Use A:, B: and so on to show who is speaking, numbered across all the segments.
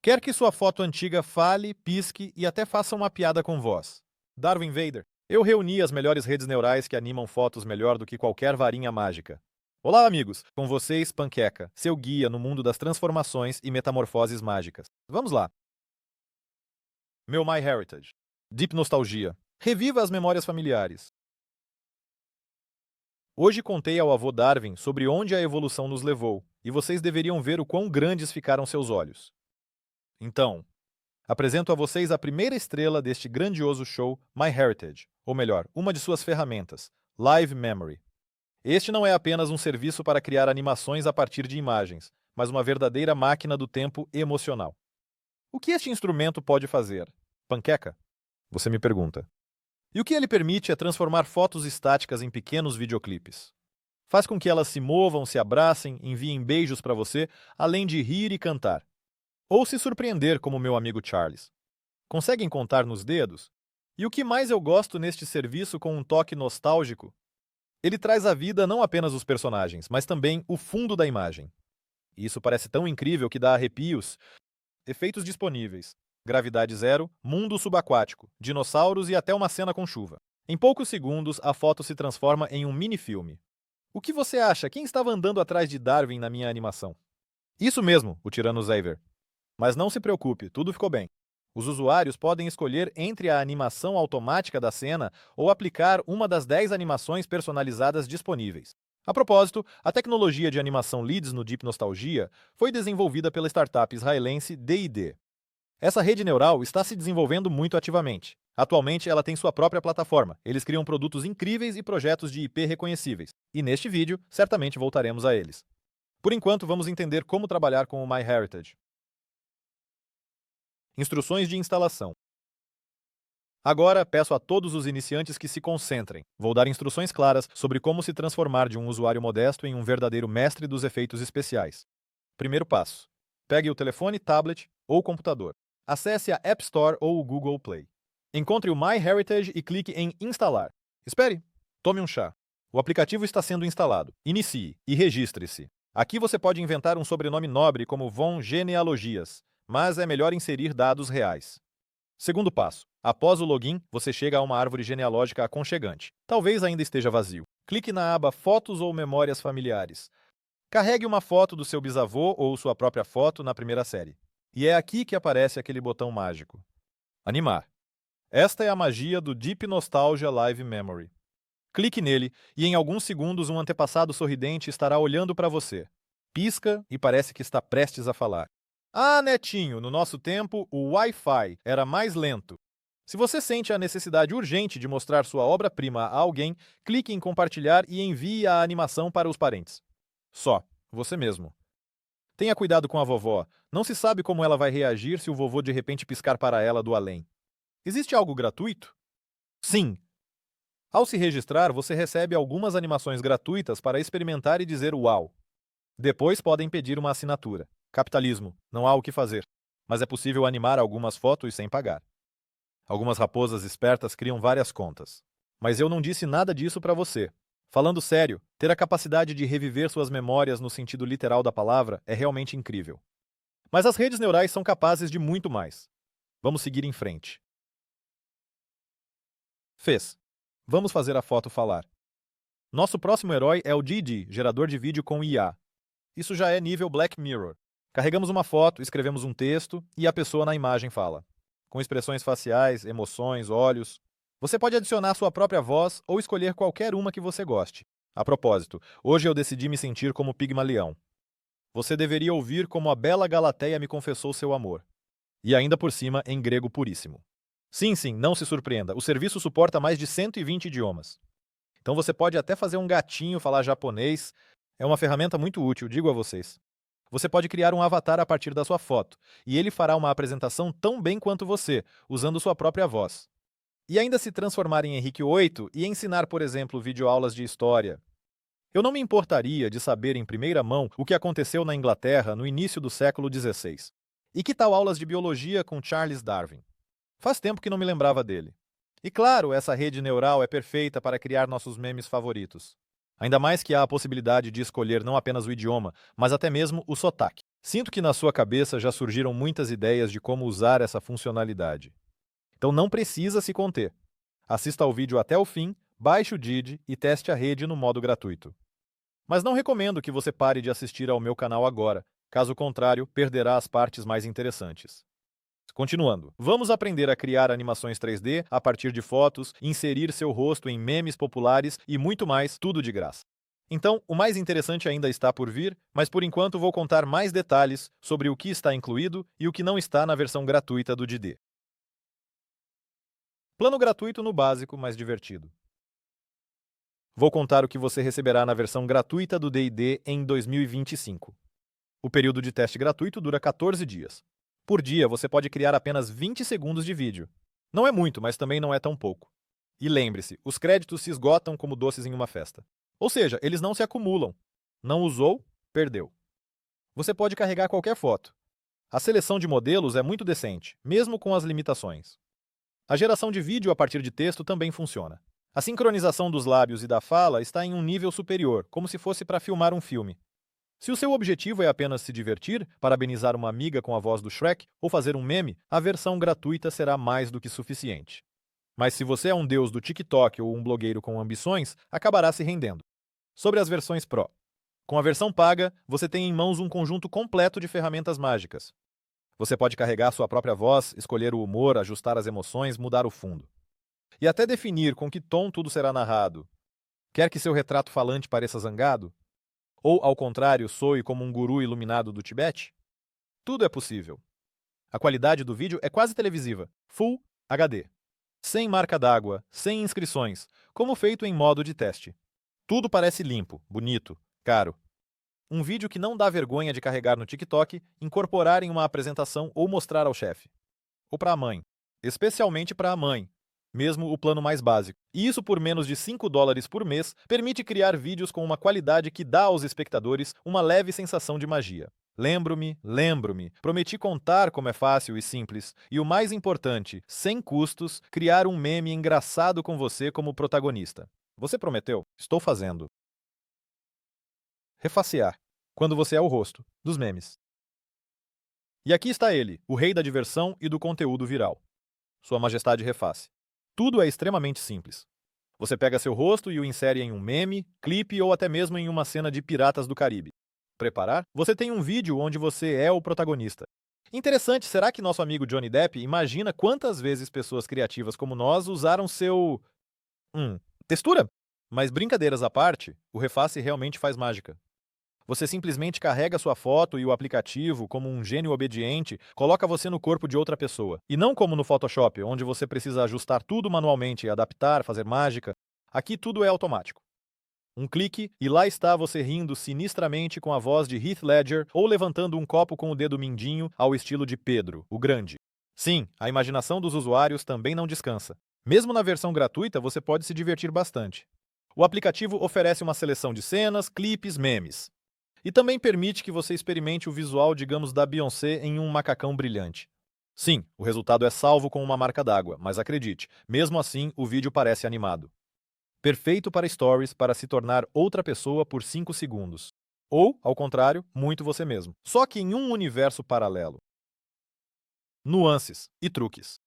A: Quer que sua foto antiga fale, pisque e até faça uma piada com voz. Darwin Vader. Eu reuni as melhores redes neurais que animam fotos melhor do que qualquer varinha mágica. Olá, amigos! Com vocês, Panqueca, seu guia no mundo das transformações e metamorfoses mágicas. Vamos lá! Meu MyHeritage. Deep Nostalgia. Reviva as memórias familiares. Hoje contei ao avô Darwin sobre onde a evolução nos levou, e vocês deveriam ver o quão grandes ficaram seus olhos. Então, apresento a vocês a primeira estrela deste grandioso show, MyHeritage, ou melhor, uma de suas ferramentas, Live Memory. Este não é apenas um serviço para criar animações a partir de imagens, mas uma verdadeira máquina do tempo emocional. O que este instrumento pode fazer? Panqueca? Você me pergunta. E o que ele permite é transformar fotos estáticas em pequenos videoclipes. Faz com que elas se movam, se abracem, enviem beijos para você, além de rir e cantar. Ou se surpreender, como meu amigo Charles. Conseguem contar nos dedos? E o que mais eu gosto neste serviço com um toque nostálgico? Ele traz à vida não apenas os personagens, mas também o fundo da imagem. Isso parece tão incrível que dá arrepios. Efeitos disponíveis: gravidade zero, mundo subaquático, dinossauros e até uma cena com chuva. Em poucos segundos, a foto se transforma em um mini-filme. O que você acha? Quem estava andando atrás de Darwin na minha animação? Isso mesmo, o Tirano Xavier. Mas não se preocupe, tudo ficou bem. Os usuários podem escolher entre a animação automática da cena ou aplicar uma das 10 animações personalizadas disponíveis. A propósito, a tecnologia de animação Leads no Deep Nostalgia foi desenvolvida pela startup israelense D&D. Essa rede neural está se desenvolvendo muito ativamente. Atualmente, ela tem sua própria plataforma. Eles criam produtos incríveis e projetos de IP reconhecíveis. E neste vídeo, certamente voltaremos a eles. Por enquanto, vamos entender como trabalhar com o MyHeritage. Instruções de instalação. Agora, peço a todos os iniciantes que se concentrem. Vou dar instruções claras sobre como se transformar de um usuário modesto em um verdadeiro mestre dos efeitos especiais. Primeiro passo. Pegue o telefone, tablet ou computador. Acesse a App Store ou o Google Play. Encontre o MyHeritage e clique em Instalar. Espere. Tome um chá. O aplicativo está sendo instalado. Inicie e registre-se. Aqui você pode inventar um sobrenome nobre como Von Genealogias, mas é melhor inserir dados reais. Segundo passo. Após o login, você chega a uma árvore genealógica aconchegante. Talvez ainda esteja vazio. Clique na aba Fotos ou Memórias Familiares. Carregue uma foto do seu bisavô ou sua própria foto na primeira série. E é aqui que aparece aquele botão mágico. Animar. Esta é a magia do Deep Nostalgia Live Memory. Clique nele e em alguns segundos um antepassado sorridente estará olhando para você. Pisca e parece que está prestes a falar. Ah, netinho, no nosso tempo, o Wi-Fi era mais lento. Se você sente a necessidade urgente de mostrar sua obra-prima a alguém, clique em compartilhar e envie a animação para os parentes. Só, você mesmo. Tenha cuidado com a vovó. Não se sabe como ela vai reagir se o vovô de repente piscar para ela do além. Existe algo gratuito? Sim. Ao se registrar, você recebe algumas animações gratuitas para experimentar e dizer uau. Depois podem pedir uma assinatura. Capitalismo, não há o que fazer. Mas é possível animar algumas fotos sem pagar. Algumas raposas espertas criam várias contas. Mas eu não disse nada disso para você. Falando sério, ter a capacidade de reviver suas memórias no sentido literal da palavra é realmente incrível. Mas as redes neurais são capazes de muito mais. Vamos seguir em frente. Fez. Vamos fazer a foto falar. Nosso próximo herói é o Didi, gerador de vídeo com IA. Isso já é nível Black Mirror. Carregamos uma foto, escrevemos um texto e a pessoa na imagem fala. Com expressões faciais, emoções, olhos. Você pode adicionar sua própria voz ou escolher qualquer uma que você goste. A propósito, hoje eu decidi me sentir como Pigmalião. Você deveria ouvir como a bela Galateia me confessou seu amor. E ainda por cima em grego puríssimo. Sim, não se surpreenda, o serviço suporta mais de 120 idiomas. Então você pode até fazer um gatinho falar japonês. É uma ferramenta muito útil, digo a vocês. Você pode criar um avatar a partir da sua foto, e ele fará uma apresentação tão bem quanto você, usando sua própria voz. E ainda se transformar em Henrique VIII e ensinar, por exemplo, videoaulas de história. Eu não me importaria de saber em primeira mão o que aconteceu na Inglaterra no início do século XVI. E que tal aulas de biologia com Charles Darwin? Faz tempo que não me lembrava dele. E claro, essa rede neural é perfeita para criar nossos memes favoritos. Ainda mais que há a possibilidade de escolher não apenas o idioma, mas até mesmo o sotaque. Sinto que na sua cabeça já surgiram muitas ideias de como usar essa funcionalidade. Então não precisa se conter. Assista ao vídeo até o fim, baixe o DID e teste a rede no modo gratuito. Mas não recomendo que você pare de assistir ao meu canal agora, caso contrário, perderá as partes mais interessantes. Continuando, vamos aprender a criar animações 3D a partir de fotos, inserir seu rosto em memes populares e muito mais, tudo de graça. Então, o mais interessante ainda está por vir, mas por enquanto vou contar mais detalhes sobre o que está incluído e o que não está na versão gratuita do DD. Plano gratuito no básico, mais divertido. Vou contar o que você receberá na versão gratuita do D&D em 2025. O período de teste gratuito dura 14 dias. Por dia, você pode criar apenas 20 segundos de vídeo. Não é muito, mas também não é tão pouco. E lembre-se, os créditos se esgotam como doces em uma festa. Ou seja, eles não se acumulam. Não usou, perdeu. Você pode carregar qualquer foto. A seleção de modelos é muito decente, mesmo com as limitações. A geração de vídeo a partir de texto também funciona. A sincronização dos lábios e da fala está em um nível superior, como se fosse para filmar um filme. Se o seu objetivo é apenas se divertir, parabenizar uma amiga com a voz do Shrek ou fazer um meme, a versão gratuita será mais do que suficiente. Mas se você é um deus do TikTok ou um blogueiro com ambições, acabará se rendendo. Sobre as versões Pro. Com a versão paga, você tem em mãos um conjunto completo de ferramentas mágicas. Você pode carregar sua própria voz, escolher o humor, ajustar as emoções, mudar o fundo. E até definir com que tom tudo será narrado. Quer que seu retrato falante pareça zangado? Ou, ao contrário, soe como um guru iluminado do Tibete? Tudo é possível. A qualidade do vídeo é quase televisiva, Full HD. Sem marca d'água, sem inscrições, como feito em modo de teste. Tudo parece limpo, bonito, caro. Um vídeo que não dá vergonha de carregar no TikTok, incorporar em uma apresentação ou mostrar ao chefe. Ou para a mãe. Especialmente para a mãe. Mesmo o plano mais básico. E isso por menos de $5 por mês permite criar vídeos com uma qualidade que dá aos espectadores uma leve sensação de magia. Lembro-me, prometi contar como é fácil e simples, e o mais importante, sem custos, criar um meme engraçado com você como protagonista. Você prometeu? Estou fazendo. Refacear. Quando você é o rosto dos memes. E aqui está ele, o rei da diversão e do conteúdo viral. Sua Majestade Reface. Tudo é extremamente simples. Você pega seu rosto e o insere em um meme, clipe ou até mesmo em uma cena de Piratas do Caribe. Preparar? Você tem um vídeo onde você é o protagonista. Interessante, será que nosso amigo Johnny Depp imagina quantas vezes pessoas criativas como nós usaram seu... textura? Mas brincadeiras à parte, o Reface realmente faz mágica. Você simplesmente carrega sua foto e o aplicativo, como um gênio obediente, coloca você no corpo de outra pessoa. E não como no Photoshop, onde você precisa ajustar tudo manualmente, adaptar, fazer mágica. Aqui tudo é automático. Um clique e lá está você rindo sinistramente com a voz de Heath Ledger ou levantando um copo com o dedo mindinho ao estilo de Pedro, o Grande. Sim, a imaginação dos usuários também não descansa. Mesmo na versão gratuita, você pode se divertir bastante. O aplicativo oferece uma seleção de cenas, clipes, memes. E também permite que você experimente o visual, digamos, da Beyoncé em um macacão brilhante. Sim, o resultado é salvo com uma marca d'água, mas acredite, mesmo assim o vídeo parece animado. Perfeito para stories para se tornar outra pessoa por 5 segundos. Ou, ao contrário, muito você mesmo. Só que em um universo paralelo. Nuances e truques.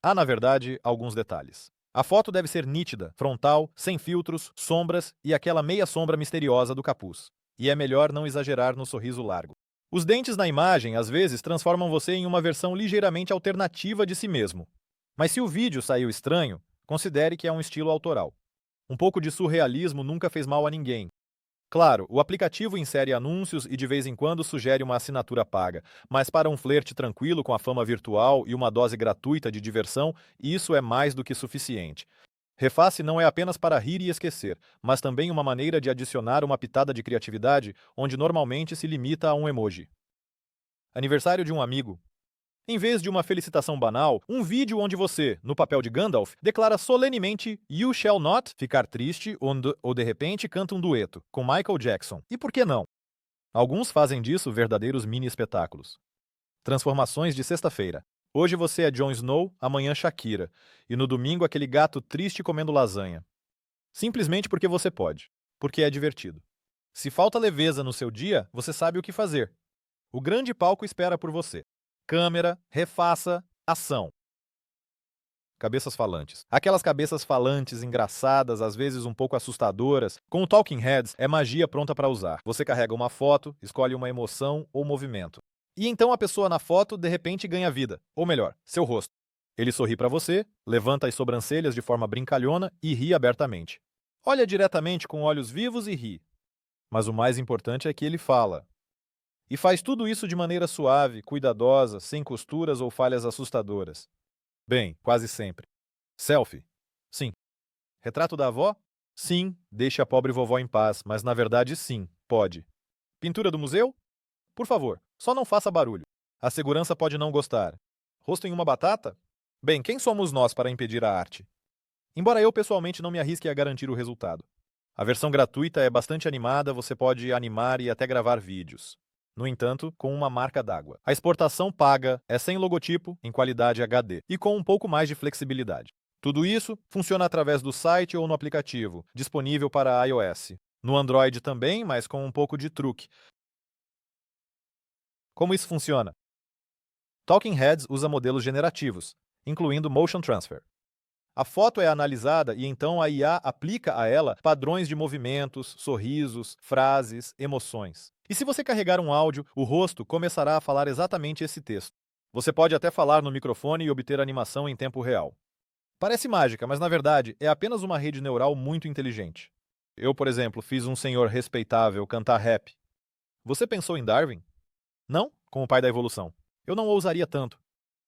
A: Há, na verdade, alguns detalhes. A foto deve ser nítida, frontal, sem filtros, sombras e aquela meia sombra misteriosa do capuz. E é melhor não exagerar no sorriso largo. Os dentes na imagem, às vezes, transformam você em uma versão ligeiramente alternativa de si mesmo. Mas se o vídeo saiu estranho, considere que é um estilo autoral. Um pouco de surrealismo nunca fez mal a ninguém. Claro, o aplicativo insere anúncios e de vez em quando sugere uma assinatura paga, mas para um flerte tranquilo com a fama virtual e uma dose gratuita de diversão, isso é mais do que suficiente. Reface não é apenas para rir e esquecer, mas também uma maneira de adicionar uma pitada de criatividade onde normalmente se limita a um emoji. Aniversário de um amigo. Em vez de uma felicitação banal, um vídeo onde você, no papel de Gandalf, declara solenemente "You shall not" ficar triste ou de repente canta um dueto, com Michael Jackson. E por que não? Alguns fazem disso verdadeiros mini-espetáculos. Transformações de sexta-feira. Hoje você é Jon Snow, amanhã Shakira, e no domingo aquele gato triste comendo lasanha. Simplesmente porque você pode, porque é divertido. Se falta leveza no seu dia, você sabe o que fazer. O grande palco espera por você. Câmera, refaça, ação. Cabeças falantes. Aquelas cabeças falantes engraçadas, às vezes um pouco assustadoras. Com o Talking Heads, é magia pronta para usar. Você carrega uma foto, escolhe uma emoção ou movimento. E então a pessoa na foto, de repente, ganha vida. Ou melhor, seu rosto. Ele sorri para você, levanta as sobrancelhas de forma brincalhona e ri abertamente. Olha diretamente com olhos vivos e ri. Mas o mais importante é que ele fala. E faz tudo isso de maneira suave, cuidadosa, sem costuras ou falhas assustadoras. Bem, quase sempre. Selfie? Sim. Retrato da avó? Sim, deixe a pobre vovó em paz, mas na verdade sim, pode. Pintura do museu? Por favor, só não faça barulho. A segurança pode não gostar. Rosto em uma batata? Bem, quem somos nós para impedir a arte? Embora eu pessoalmente não me arrisque a garantir o resultado. A versão gratuita é bastante animada, você pode animar e até gravar vídeos. No entanto, com uma marca d'água. A exportação paga é sem logotipo, em qualidade HD, e com um pouco mais de flexibilidade. Tudo isso funciona através do site ou no aplicativo, disponível para iOS. No Android também, mas com um pouco de truque. Como isso funciona? Talking Heads usa modelos generativos, incluindo Motion Transfer. A foto é analisada e então a IA aplica a ela padrões de movimentos, sorrisos, frases, emoções. E se você carregar um áudio, o rosto começará a falar exatamente esse texto. Você pode até falar no microfone e obter animação em tempo real. Parece mágica, mas na verdade é apenas uma rede neural muito inteligente. Eu, por exemplo, fiz um senhor respeitável cantar rap. Você pensou em Darwin? Não, com o pai da evolução. Eu não ousaria tanto.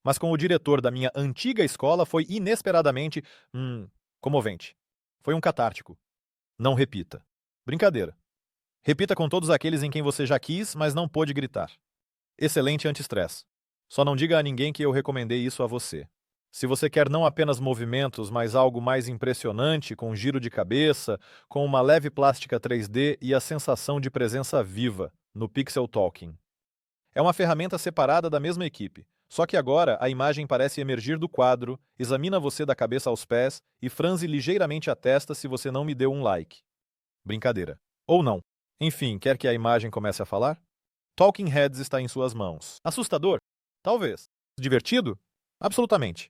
A: Mas com o diretor da minha antiga escola foi inesperadamente, comovente. Foi um catártico. Não repita. Brincadeira. Repita com todos aqueles em quem você já quis, mas não pôde gritar. Excelente anti-estresse. Só não diga a ninguém que eu recomendei isso a você. Se você quer não apenas movimentos, mas algo mais impressionante, com giro de cabeça, com uma leve plástica 3D e a sensação de presença viva no Pixel Talking. É uma ferramenta separada da mesma equipe. Só que agora a imagem parece emergir do quadro, examina você da cabeça aos pés e franze ligeiramente a testa se você não me deu um like. Brincadeira. Ou não. Enfim, quer que a imagem comece a falar? Talking Heads está em suas mãos. Assustador? Talvez. Divertido? Absolutamente.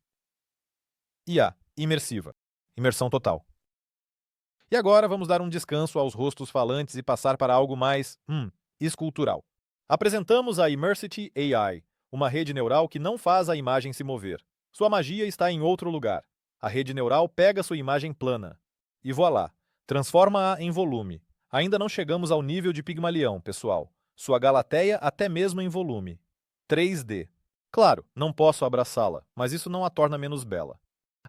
A: IA. Imersiva. Imersão total. E agora vamos dar um descanso aos rostos falantes e passar para algo mais, escultural. Apresentamos a Immersity AI, uma rede neural que não faz a imagem se mover. Sua magia está em outro lugar. A rede neural pega sua imagem plana e voilá, transforma-a em volume. Ainda não chegamos ao nível de Pigmalião, pessoal. Sua Galateia até mesmo em volume. 3D. Claro, não posso abraçá-la, mas isso não a torna menos bela.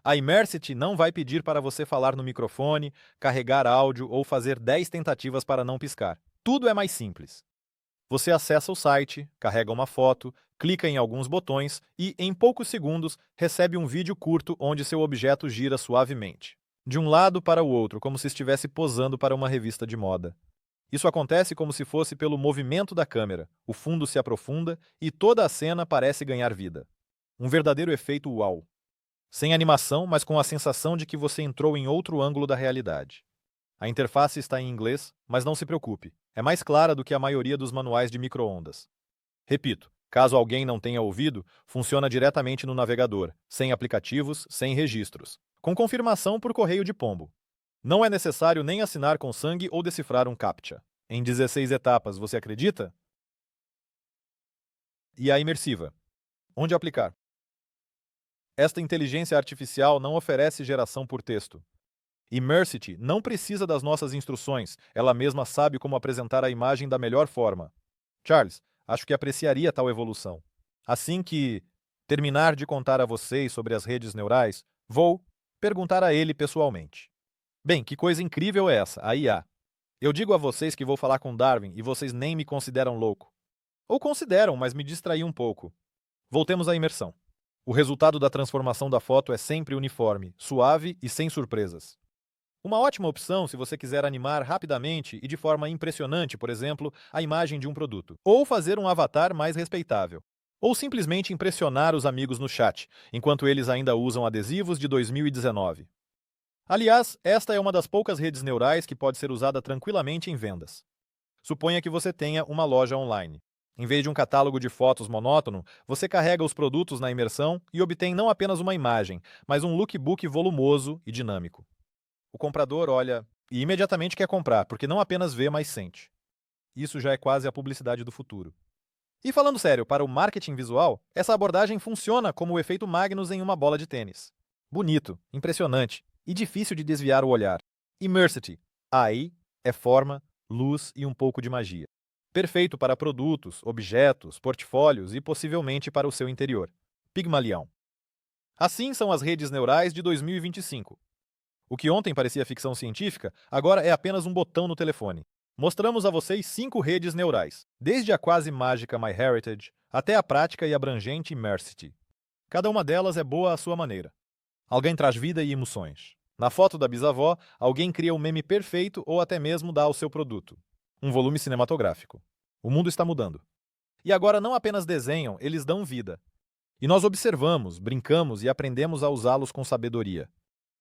A: A Immersity não vai pedir para você falar no microfone, carregar áudio ou fazer 10 tentativas para não piscar. Tudo é mais simples. Você acessa o site, carrega uma foto, clica em alguns botões e, em poucos segundos, recebe um vídeo curto onde seu objeto gira suavemente, de um lado para o outro, como se estivesse posando para uma revista de moda. Isso acontece como se fosse pelo movimento da câmera, o fundo se aprofunda e toda a cena parece ganhar vida. Um verdadeiro efeito uau. Sem animação, mas com a sensação de que você entrou em outro ângulo da realidade. A interface está em inglês, mas não se preocupe, é mais clara do que a maioria dos manuais de micro-ondas. Repito, caso alguém não tenha ouvido, funciona diretamente no navegador, sem aplicativos, sem registros, com confirmação por correio de pombo. Não é necessário nem assinar com sangue ou decifrar um CAPTCHA. Em 16 etapas, você acredita? E a imersiva? Onde aplicar? Esta inteligência artificial não oferece geração por texto. Immersity não precisa das nossas instruções, ela mesma sabe como apresentar a imagem da melhor forma. Charles, acho que apreciaria tal evolução. Assim que terminar de contar a vocês sobre as redes neurais, vou perguntar a ele pessoalmente. Bem, que coisa incrível é essa, a IA. Eu digo a vocês que vou falar com Darwin e vocês nem me consideram louco. Ou consideram, mas me distraí um pouco. Voltemos à imersão. O resultado da transformação da foto é sempre uniforme, suave e sem surpresas. Uma ótima opção se você quiser animar rapidamente e de forma impressionante, por exemplo, a imagem de um produto. Ou fazer um avatar mais respeitável. Ou simplesmente impressionar os amigos no chat, enquanto eles ainda usam adesivos de 2019. Aliás, esta é uma das poucas redes neurais que pode ser usada tranquilamente em vendas. Suponha que você tenha uma loja online. Em vez de um catálogo de fotos monótono, você carrega os produtos na imersão e obtém não apenas uma imagem, mas um lookbook volumoso e dinâmico. O comprador olha e imediatamente quer comprar, porque não apenas vê, mas sente. Isso já é quase a publicidade do futuro. E falando sério, para o marketing visual, essa abordagem funciona como o efeito Magnus em uma bola de tênis. Bonito, impressionante e difícil de desviar o olhar. Immersity. Aí é forma, luz e um pouco de magia. Perfeito para produtos, objetos, portfólios e possivelmente para o seu interior. Pigmalion. Assim são as redes neurais de 2025. O que ontem parecia ficção científica, agora é apenas um botão no telefone. Mostramos a vocês 5 redes neurais, desde a quase mágica MyHeritage até a prática e abrangente Immersity. Cada uma delas é boa à sua maneira. Alguém traz vida e emoções. Na foto da bisavó, alguém cria o meme perfeito ou até mesmo dá ao seu produto. Um volume cinematográfico. O mundo está mudando. E agora não apenas desenham, eles dão vida. E nós observamos, brincamos e aprendemos a usá-los com sabedoria.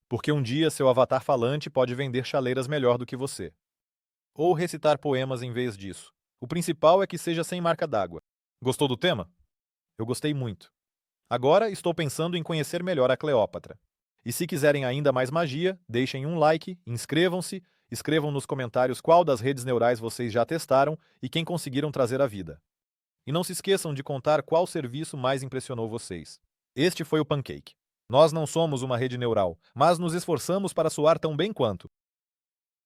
A: Porque um dia seu avatar falante pode vender chaleiras melhor do que você. Ou recitar poemas em vez disso. O principal é que seja sem marca d'água. Gostou do tema? Eu gostei muito. Agora estou pensando em conhecer melhor a Cleópatra. E se quiserem ainda mais magia, deixem um like, inscrevam-se, escrevam nos comentários qual das redes neurais vocês já testaram e quem conseguiram trazer à vida. E não se esqueçam de contar qual serviço mais impressionou vocês. Este foi o Pancake. Nós não somos uma rede neural, mas nos esforçamos para soar tão bem quanto.